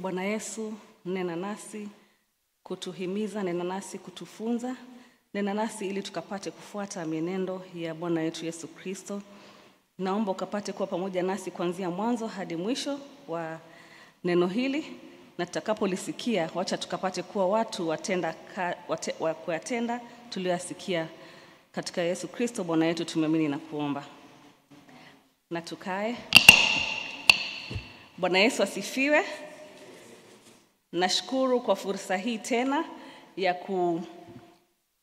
Bwana Yesu, nena nasi, kutuhimiza, nena nasi, kutufunza, nena nasi ili tukapate kufuata mienendo ya Bwana yetu Yesu Kristo. Naomba ukapate kuwa pamoja nasi kuanzia mwanzo hadi mwisho wa neno hili, na tutakapolisikia wacha tukapate kuwa watu wa kuyatenda tuliyosikia. Katika Yesu Kristo Bwana yetu tumeamini na kuomba. Na tukae. Bwana Yesu asifiwe. Nashukuru kwa fursa hii tena ya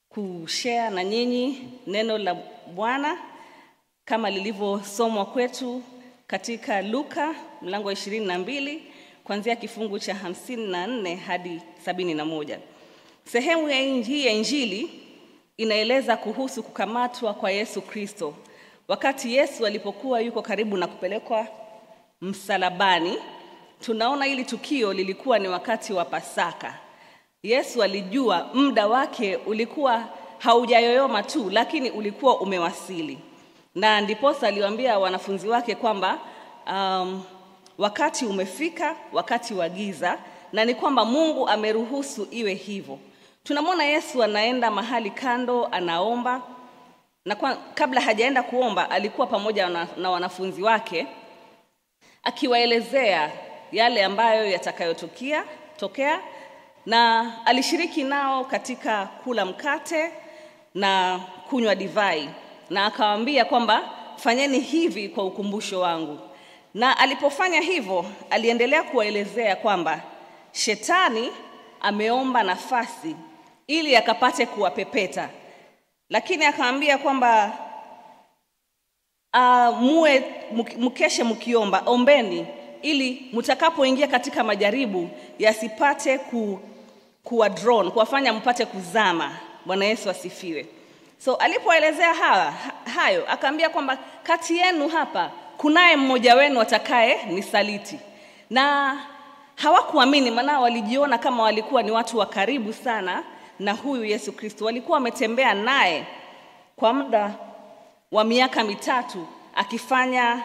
kushare na nyinyi neno la Bwana kama lilivyosomwa kwetu katika Luka mlango wa 22 kuanzia kifungu cha 54 hadi 71. Sehemu hii ya Injili inaeleza kuhusu kukamatwa kwa Yesu Kristo. Wakati Yesu alipokuwa yuko karibu na kupelekwa msalabani, tunaona hili tukio lilikuwa ni wakati wa Pasaka. Yesu alijua muda wake ulikuwa haujayoyoma tu, lakini ulikuwa umewasili. Na ndiposa aliwaambia wanafunzi wake kwamba wakati umefika, wakati wa giza, na ni kwamba Mungu ameruhusu iwe hivyo. Tunamwona Yesu anaenda mahali kando, anaomba, na kabla hajaenda kuomba alikuwa pamoja na wanafunzi wake akiwaelezea yale ambayo yatakayotokea, na alishiriki nao katika kula mkate na kunywa divai, na akawaambia kwamba fanyeni hivi kwa ukumbusho wangu. Na alipofanya hivyo, aliendelea kuwaelezea kwamba shetani ameomba nafasi ili akapate kuwapepeta, lakini akawaambia kwamba mkeshe mkiomba, ombeni ili mtakapoingia katika majaribu yasipate kuwafanya mpate kuzama. Bwana Yesu asifiwe. So alipoelezea hayo akaambia kwamba kati yenu hapa kunaye mmoja wenu atakaye nisaliti. Na hawakuamini, maana walijiona kama walikuwa ni watu wa karibu sana na huyu Yesu Kristo. Walikuwa wametembea naye kwa muda wa miaka 3 akifanya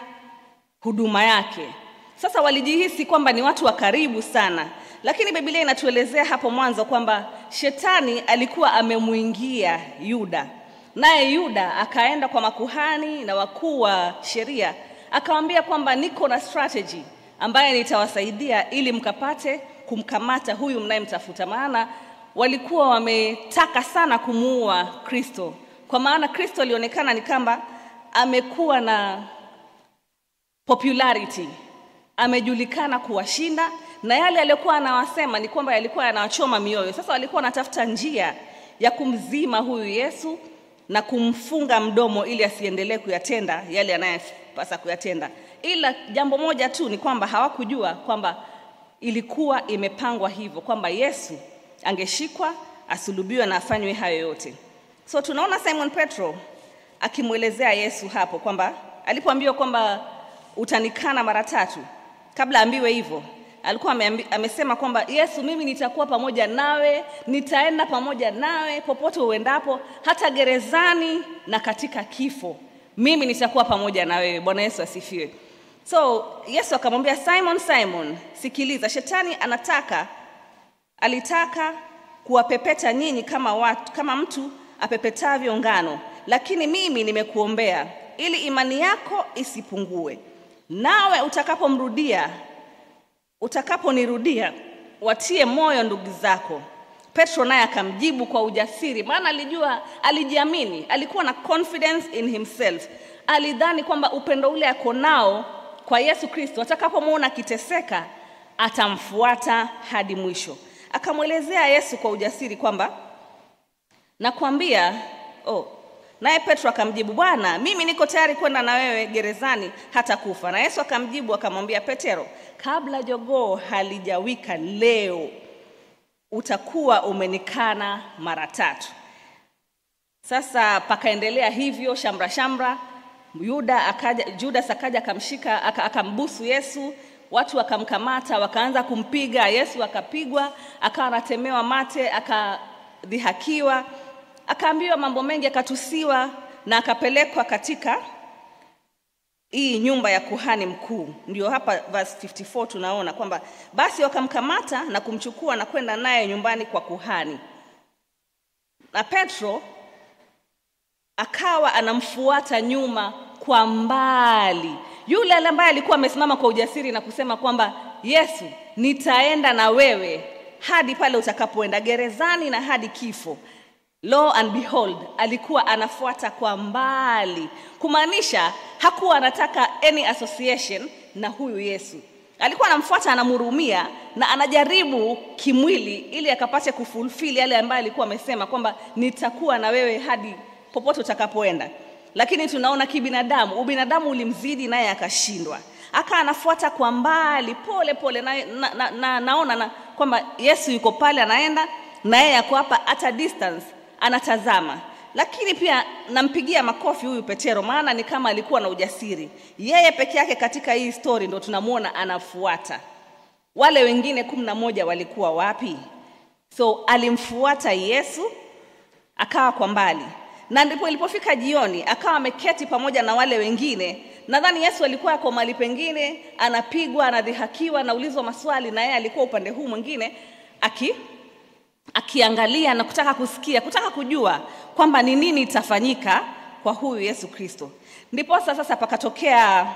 huduma yake. Sasa walijihisi kwamba ni watu wa karibu sana. Lakini Biblia inatuelezea hapo mwanzo kwamba shetani alikuwa amemuingia Yuda. Naye Yuda akaenda kwa makuhani na wakuu wa sheria, akawaambia kwamba niko na strategy ambaye nitawasaidia ili mkapate kumkamata huyu mnayemtafuta. Maana walikuwa wametaka sana kumuua Kristo. Kwa maana Kristo alionekana ni kama amekuwa na popularity, amejulikana kuwashinda, na yale aliyokuwa anawasema ni kwamba yalikuwa yanawachoma mioyo. Sasa walikuwa wanatafuta njia ya kumzima huyu Yesu na kumfunga mdomo ili asiendelee kuyatenda yale anayopasa kuyatenda. Ila jambo moja tu ni kwamba hawakujua kwamba ilikuwa imepangwa hivyo, kwamba Yesu angeshikwa, asulubiwe na afanywe hayo yote. So tunaona Simon Petro akimuelezea Yesu hapo kwamba alipoambiwa kwamba utanikana mara 3, kabla ambiwe hivyo alikuwa amesema kwamba Yesu, mimi nitakuwa pamoja nawe, nitaenda pamoja nawe popote uendapo, hata gerezani na katika kifo, mimi nitakuwa pamoja na wewe. Bwana Yesu asifiwe. So Yesu akamwambia, Simon, Simon, sikiliza, shetani alitaka kuwapepeta nyinyi kama mtu apepetavyo ngano, lakini mimi nimekuombea ili imani yako isipungue. Nawe utakaponirudia watie moyo ndugu zako. Petro naye akamjibu kwa ujasiri, maana alijiamini, alikuwa na confidence in himself. Alidhani kwamba upendo ule ako nao kwa Yesu Kristo, atakapomuona akiteseka atamfuata hadi mwisho. Akamwelezea Yesu kwa ujasiri kwamba nakwambia, naye Petro akamjibu, Bwana, mimi niko tayari kwenda na wewe gerezani hata kufa. Na Yesu akamjibu akamwambia, Petero, kabla jogoo halijawika leo utakuwa umenikana mara 3. Sasa pakaendelea hivyo shamra. Judas akaja akamshika, akambusu Yesu, watu wakamkamata, wakaanza kumpiga Yesu, akapigwa, akawa anatemewa mate, akadhihakiwa, akaambiwa mambo mengi, akatusiwa na akapelekwa katika hii nyumba ya kuhani mkuu. Ndio hapa verse 54 tunaona kwamba basi wakamkamata na kumchukua na kwenda naye nyumbani kwa kuhani. Na Petro akawa anamfuata nyuma kwa mbali. Yule ambaye alikuwa amesimama kwa ujasiri na kusema kwamba Yesu, nitaenda na wewe hadi pale utakapoenda, gerezani na hadi kifo. Lo and behold, alikuwa anafuata kwa mbali. Kumaanisha hakuwa anataka any association na huyu Yesu. Alikuwa anamfuata, anamhurumia na anajaribu kimwili ili akapate kufulfill yale ambayo alikuwa amesema kwamba nitakuwa na wewe hadi popote utakapoenda. Lakini tunaona kibinadamu, ubinadamu ulimzidi naye akashindwa. Anafuata kwa mbali pole pole naona kwamba Yesu yuko pale anaenda na yeye yako hapa at a distance anatazama. Lakini pia nampigia makofi huyu Petero, maana ni kama alikuwa na ujasiri. Yeye peke yake katika hii story ndo tunamuona anafuata. Wale wengine 11 walikuwa wapi? So alimfuata Yesu akawa kwa mbali. Na ndipo ilipofika jioni akawa ameketi pamoja na wale wengine. Nadhani Yesu alikuwa kwa mahali pengine, anapigwa, anadhihakiwa, anaulizwa maswali, na yeye alikuwa upande huu mwingine akiangalia na kutaka kusikia, kutaka kujua kwamba ni nini itafanyika kwa huyu Yesu Kristo. Ndipo sasa pakatokea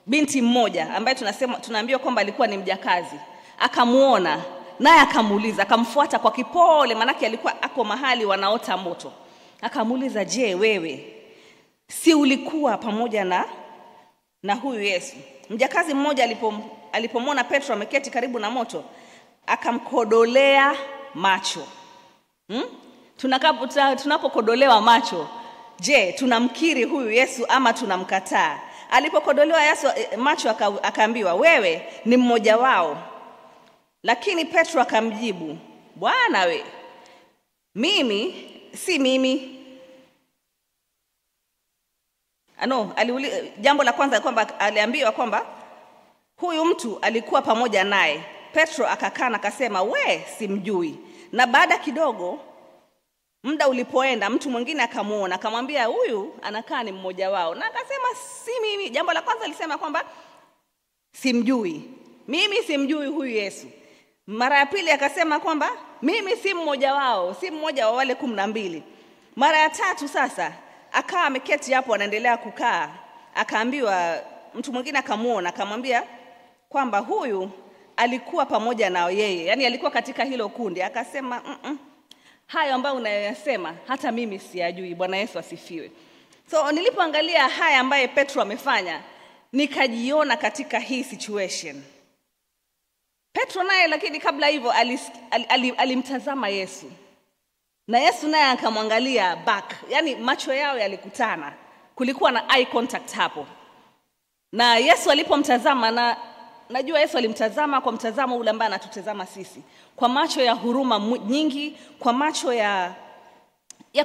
binti mmoja ambaye tunaambiwa kwamba alikuwa ni mjakazi. Akamuona naye akamuuliza, akamfuata kwa kipole, manake alikuwa ako mahali wanaota moto. Akamuuliza, "Je, wewe si ulikuwa pamoja na huyu Yesu?" Mjakazi mmoja alipomwona Petro ameketi karibu na moto, akamkodolea macho. Tunapokodolewa macho, je, tunamkiri huyu Yesu ama tunamkataa? Alipokodolewa Yesu macho akaambiwa, "Wewe ni mmoja wao." Lakini Petro akamjibu, "Bwana we, mimi si mimi." Jambo la kwanza kwamba aliambiwa kwamba huyu mtu alikuwa pamoja naye. Petro akakana akasema, "We, simjui." Na baada kidogo, muda ulipoenda, mtu mwingine akamuona, akamwambia, "Huyu anakaa ni mmoja wao." Na akasema, "Si mimi." Jambo la kwanza alisema kwamba simjui. Mimi simjui huyu Yesu. Mara ya pili akasema kwamba mimi si mmoja wao, si mmoja wa wale 12. Mara ya tatu sasa akawa ameketi hapo anaendelea kukaa, akaambiwa, mtu mwingine akamuona, akamwambia kwamba huyu alikuwa pamoja na yeye, yani alikuwa katika hilo kundi. Akasema, hayo ambayo unayosema hata mimi siyajui." Bwana Yesu asifiwe. So nilipoangalia haya ambaye Petro amefanya, nikajiona katika hii situation. Petro naye lakini kabla hivyo alimtazama Yesu. Na Yesu naye akamwangalia back. Yani macho yao yalikutana. Kulikuwa na eye contact hapo. Na Yesu alipomtazama, na najua Yesu alimtazama kwa mtazamo ule ambao anatutazama sisi, kwa macho ya huruma nyingi, kwa macho ya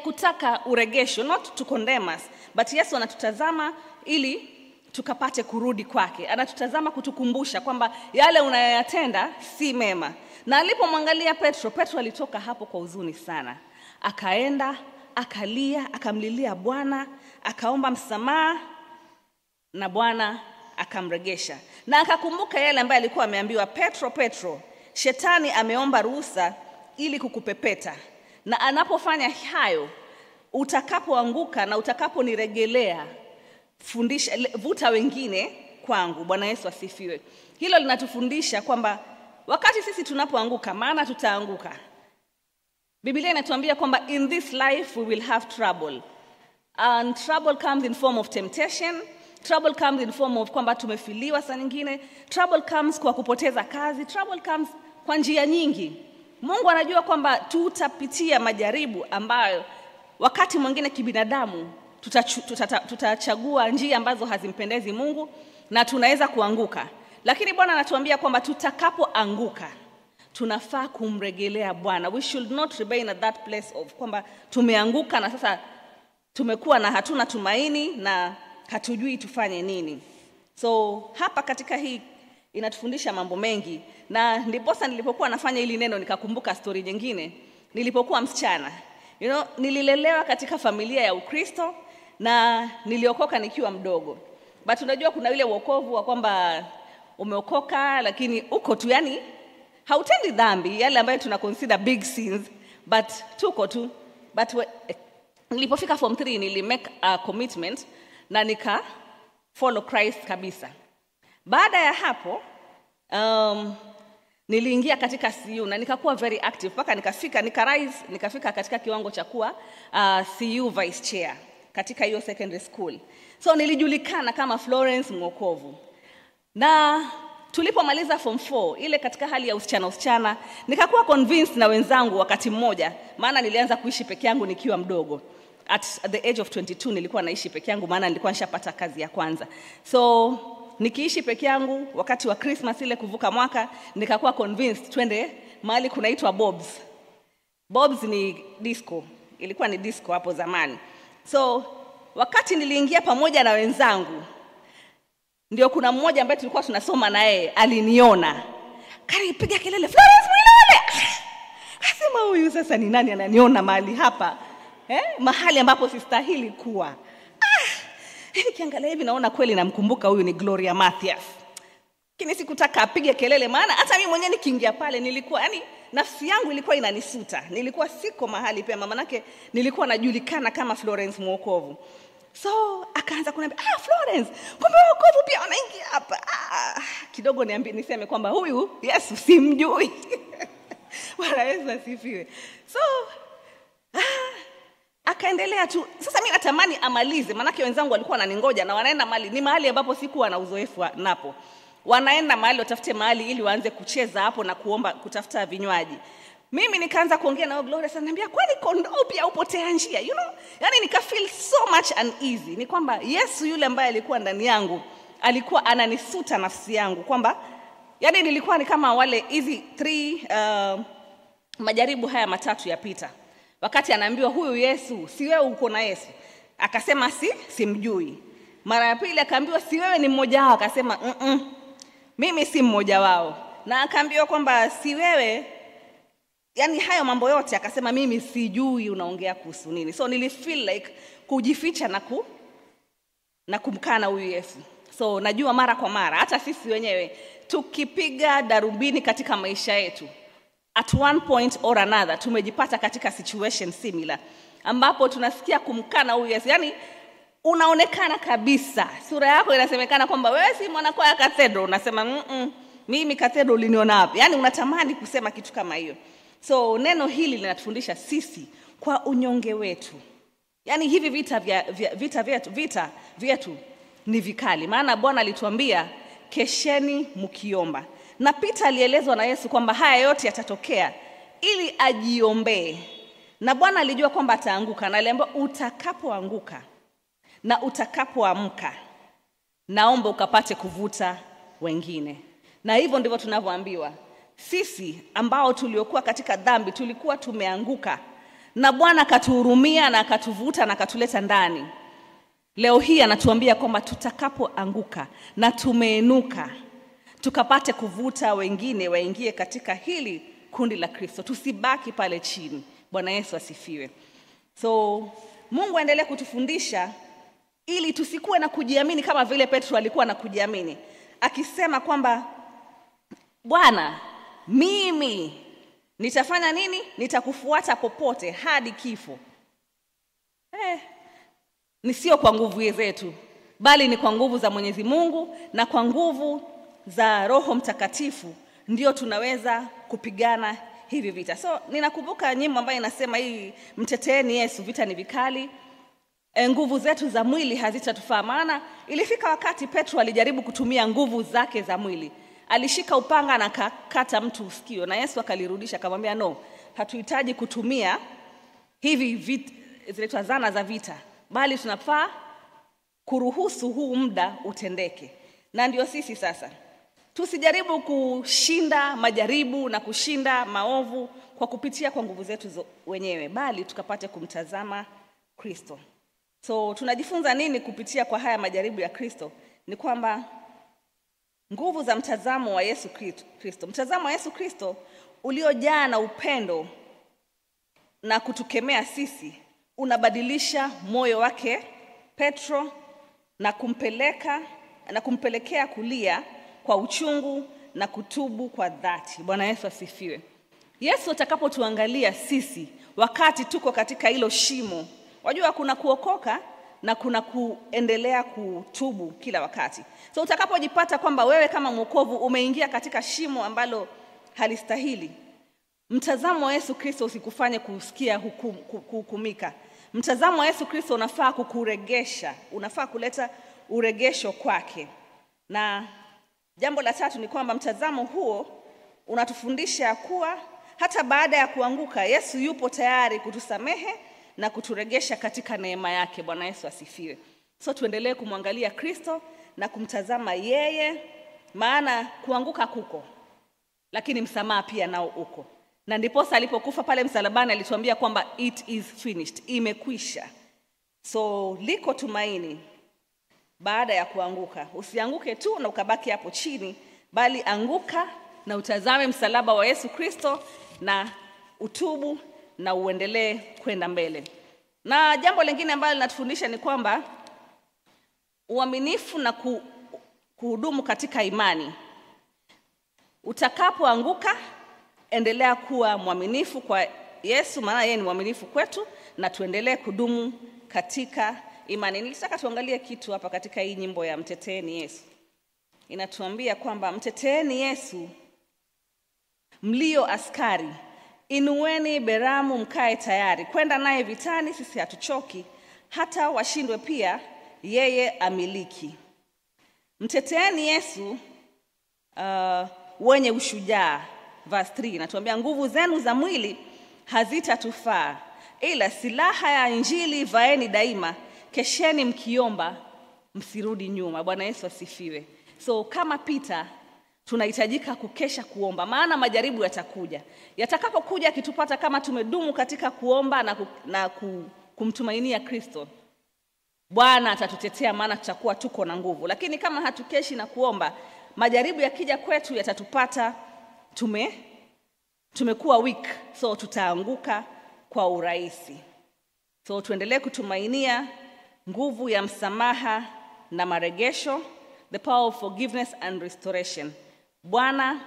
kutaka uregesho, not to condemn us, but Yesu anatutazama ili tukapate kurudi kwake. Anatutazama kutukumbusha kwamba yale unayoyatenda si mema. Na alipomwangalia Petro alitoka hapo kwa huzuni sana. Akaenda, akalia, akamlilia Bwana, akaomba msamaha, na Bwana akamregesha. Na akakumbuka yale ambayo alikuwa ameambiwa, Petro, shetani ameomba ruhusa ili kukupepeta. Na anapofanya hayo, utakapoanguka na utakaponiregelea, vuta wengine kwangu. Bwana Yesu asifiwe. Hilo linatufundisha kwamba wakati sisi tunapoanguka, maana tutaanguka. Biblia inatuambia kwamba in this life we will have trouble. And trouble comes in form of temptation. Trouble comes in form of kwamba tumefiliwa saa nyingine. Trouble comes kwa kupoteza kazi. Trouble comes kwa njia nyingi. Mungu anajua kwamba tutapitia majaribu ambayo wakati mwingine kibinadamu tutachagua njia ambazo hazimpendezi Mungu na tunaweza kuanguka. Lakini Bwana anatuambia kwamba tutakapoanguka tunafaa kumregelea Bwana. We should not remain at that place of kwamba tumeanguka na sasa tumekuwa na hatuna tumaini na hatujui tufanye nini. So hapa katika hii inatufundisha mambo mengi. Na ndiposa nilipokuwa nafanya hili neno nikakumbuka story nyingine. Nilipokuwa msichana, nililelewa katika familia ya Ukristo, na niliokoka nikiwa mdogo. But unajua kuna ile wokovu wa kwamba umeokoka lakini uko tu, yani hautendi dhambi yale ambayo tuna consider big sins, but tuko tu. But nilipofika form 3 nilimake a commitment na nika follow Christ kabisa. Baada ya hapo niliingia katika CU na nikakuwa very active mpaka nikafika katika kiwango cha kuwa CU vice chair katika hiyo secondary school. So nilijulikana kama Florence Mwokovu. Na tulipomaliza form 4 ile katika hali ya usichana nikakuwa convinced na wenzangu wakati mmoja, maana nilianza kuishi peke yangu nikiwa mdogo. At the age of 22 nilikuwa naishi peke yangu, maana nilikuwa nishapata kazi ya kwanza. So nikiishi peke yangu wakati wa Christmas ile kuvuka mwaka, nikakuwa convinced twende mahali kunaitwa Bob's. Bob's ni disco, ilikuwa ni disco hapo zamani. So wakati niliingia pamoja na wenzangu, ndio kuna mmoja ambaye tulikuwa tunasoma na yeye aliniona. Kanipiga kelele, Florence Mwilole! Akasema huyu sasa ni nani ananiona mahali hapa? Mahali ambapo sistahili kuwa. Nikiangalia hivi naona kweli namkumbuka huyu ni Gloria Mathias. Lakini sikutaka apige kelele, maana hata mimi mwenyewe nikiingia pale nilikuwa, yani nafsi yangu ilikuwa inanisuta. Nilikuwa siko mahali pema, manake nilikuwa najulikana kama Florence Mwokovu. So akaanza kuniambia, Florence, kumbe wokovu pia wanaingia hapa. Kidogo niseme kwamba huyu Yesu simjui. Bwana Yesu asifiwe. So akaendelea tu. Sasa mimi natamani amalize, manake wenzangu walikuwa wananingoja na wanaenda mahali, ni mahali ambapo sikuwa na uzoefu napo. Wanaenda mahali watafute mahali ili waanze kucheza hapo na kuomba kutafuta vinywaji. Mimi nikaanza kuongea na Gloria, sana niambia kwani kondoo pia upotea njia, you know? Yani nika feel so much uneasy. Ni kwamba Yesu yule ambaye alikuwa ndani yangu alikuwa ananisuta nafsi yangu, kwamba yani nilikuwa ni kama wale hizi 3 majaribu haya matatu ya Peter. Wakati anaambiwa huyu Yesu, si wewe uko na Yesu? Akasema simjui. Mara ya pili akaambiwa si wewe ni mmoja wao? Akasema mimi si mmoja wao. Na akaambiwa kwamba si wewe, yani hayo mambo yote, akasema mimi sijui unaongea kuhusu nini. So nilifeel like kujificha na kumkana huyu Yesu. So najua mara kwa mara hata sisi wenyewe tukipiga darubini katika maisha yetu, at one point or another tumejipata katika situation similar ambapo tunasikia kumkana huyu Yesu. Yani unaonekana kabisa, sura yako inasemekana kwamba wewe si mwanakwaya Cathedral, unasema mimi Cathedral uliniona wapi? Yani unatamani kusema kitu kama hiyo. So neno hili linatufundisha sisi kwa unyonge wetu. Yani hivi vita vyetu ni vikali, maana Bwana alituambia kesheni mkiomba. Na Peter alielezwa na Yesu kwamba haya yote yatatokea ili ajiombee. Na Bwana alijua kwamba ataanguka, na aliambiwa utakapoanguka na utakapoamka, naomba ukapate kuvuta wengine. Na hivyo ndivyo tunavyoambiwa sisi ambao tuliokuwa katika dhambi, tulikuwa tumeanguka, na Bwana akatuhurumia na akatuvuta na akatuleta ndani. Leo hii anatuambia kwamba tutakapoanguka na tumeinuka, tukapate kuvuta wengine waingie katika hili kundi la Kristo, tusibaki pale chini. Bwana Yesu asifiwe. So Mungu aendelee kutufundisha ili tusikuwe na kujiamini kama vile Petro alikuwa na kujiamini, akisema kwamba Bwana, mimi nitafanya nini? Nitakufuata popote hadi kifo. Ni sio kwa nguvu zetu, bali ni kwa nguvu za Mwenyezi Mungu na kwa nguvu za Roho Mtakatifu ndio tunaweza kupigana hivi vita. So ninakumbuka nyimbo ambayo inasema hii, mteteeni Yesu, vita ni vikali. Nguvu zetu za mwili hazitatufaa. Maana ilifika wakati Petro alijaribu kutumia nguvu zake za mwili. Alishika upanga na kata mtu usikio, na Yesu akalirudisha akamwambia no, hatuhitaji kutumia hivi zile zana za vita, bali tunafaa kuruhusu huu muda utendeke. Na ndio sisi sasa tusijaribu kushinda majaribu na kushinda maovu kwa kupitia kwa nguvu zetu wenyewe, bali tukapate kumtazama Kristo. So tunajifunza nini kupitia kwa haya majaribu ya Kristo? Ni kwamba nguvu za mtazamo wa Yesu Kristo, mtazamo wa Yesu Kristo uliojaa na upendo na kutukemea sisi, unabadilisha moyo wake Petro na kumpelekea kulia kwa uchungu na kutubu kwa dhati. Bwana Yesu asifiwe. Yesu atakapotuangalia sisi wakati tuko katika hilo shimo, wajua kuna kuokoka na kuna kuendelea kutubu kila wakati. So utakapojipata kwamba wewe kama mwokovu umeingia katika shimo ambalo halistahili, mtazamo wa Yesu Kristo usikufanye kusikia kuhukumika. Mtazamo wa Yesu Kristo unafaa kukuregesha, unafaa kuleta uregesho kwake. Na jambo la tatu ni kwamba mtazamo huo unatufundisha kuwa hata baada ya kuanguka Yesu yupo tayari kutusamehe na kuturegesha katika neema yake. Bwana Yesu asifiwe. So tuendelee kumwangalia Kristo na kumtazama yeye, maana kuanguka kuko, lakini msamaha pia nao uko. Na ndiposa alipokufa pale msalabani alituambia kwamba it is finished, imekwisha. So liko tumaini baada ya kuanguka. Usianguke tu na ukabaki hapo chini, bali anguka na utazame msalaba wa Yesu Kristo na utubu na uendelee kwenda mbele. Na jambo lingine ambalo linatufundisha ni kwamba uaminifu na kuhudumu katika imani. Utakapoanguka, endelea kuwa mwaminifu kwa Yesu, maana yeye ni mwaminifu kwetu, na tuendelee kudumu katika imani. Nilitaka tuangalie kitu hapa katika hii nyimbo ya Mteteeni Yesu. Inatuambia kwamba mteteeni Yesu, mlio askari, inueni beramu mkae tayari, kwenda naye vitani sisi hatuchoki, hata washindwe pia yeye amiliki. Mteteeni Yesu wenye ushujaa. Verse 3 inatuambia nguvu zenu za mwili hazitatufaa, ila silaha ya Injili vaeni daima, kesheni mkiomba msirudi nyuma. Bwana Yesu asifiwe. So kama Peter tunahitajika kukesha kuomba, maana majaribu yatakuja. Yatakapokuja kitupata kama tumedumu katika kuomba na kumtumainia Kristo, Bwana atatutetea, maana tutakuwa tuko na nguvu. Lakini kama hatukeshi na kuomba, majaribu yakija kwetu yatatupata tumekuwa weak, so tutaanguka kwa urahisi. So tuendelee kutumainia nguvu ya msamaha na maregesho, the power of forgiveness and restoration. Bwana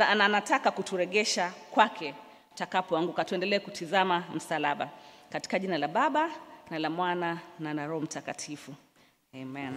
anataka kuturegesha kwake tutakapoanguka. Tuendelee kutizama msalaba. Katika jina la Baba na la Mwana na la Roho Mtakatifu. Amen.